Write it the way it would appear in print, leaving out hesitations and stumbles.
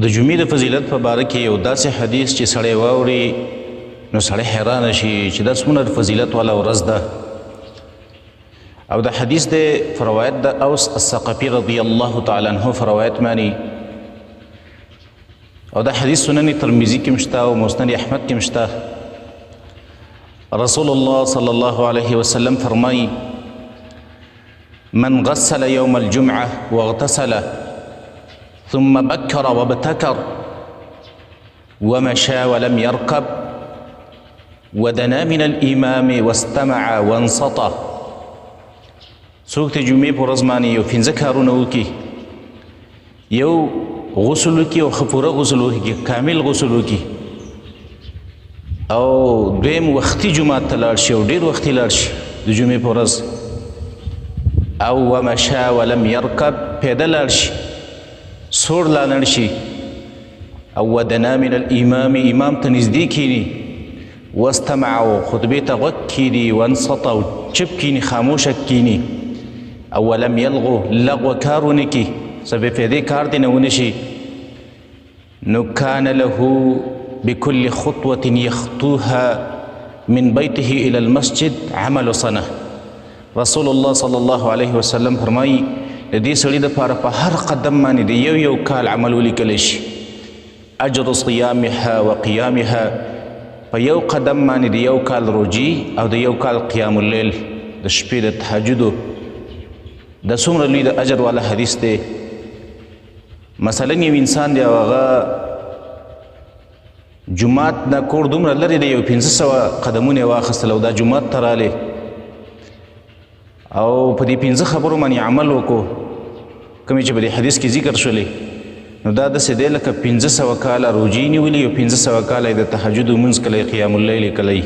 د جمعې د فضیلت په باره کې یو داسې حدیث چې سړی واوري نو سړی حیرانه شي چې دا څومره فضیلت والا ورځ ده. او د حدیث د روایت د اوس الثقفي رضی الله تعالی عنه روایت مانی او د حدیث سنن ترمذی کې مشته او مسند احمد کې مشته. رسول الله صلی الله علیه وسلم فرمایي: من غسل يوم الجمعة واغتسل ثم بكر وابتكر ومشى ولم يركب ودنا من الإمام واستمع وانصت. څوک د جمعې په ورځ باندې یو پنځه کارونه وکړي، یو غسل وکړي او ښه پوره غسل وکړي، کامل غسل وکړي، او دویم وختي جومات ته لاړ شي او ډېر وختي لاړ شي د جمعې په ورځ، او ومشا ولم يركب پیاده لاړ شي، سوړ لا لاړ شي، او ودنا من الامام امام ته نږدې کیني، واستمع او خطبې ته غوږ کیني، وانصت او چپ کیني، خاموشه کیني، او ولم یلغو لغو کار ونه کي، څه بې فایدې کار دې نه ونه شي، نو کان له بكل خطوة يخطوها من بيته إلى المسجد عمل سنة. رسول الله صلی الله علیه وسلم فرمایي د دې سړي دپاره په هر قدم باندې د یو کال عمل ولیکلی شي. اجر صیامها و قیامها، په یو قدم باندې د یو کال روجي او د یو کال قیام اللیل د شپې د تهجدو. دا څومره لوی د اجر والا حدیث دی. مثلا یو انسان دی او هغه جومات نه کور دومره لرې دی، یو 500 قدمونه یې واخیستل او دا جومات ته رالی او په دې 5 خبرو باندې عمل وکړو کومې چې په دې حدیث کې ذکر شولې، نو دا داسې دی لکه 500 کاله روجې نیولي او 500 کاله یې د تهجد لمونځ کلی، قیام اللیل یې کلی.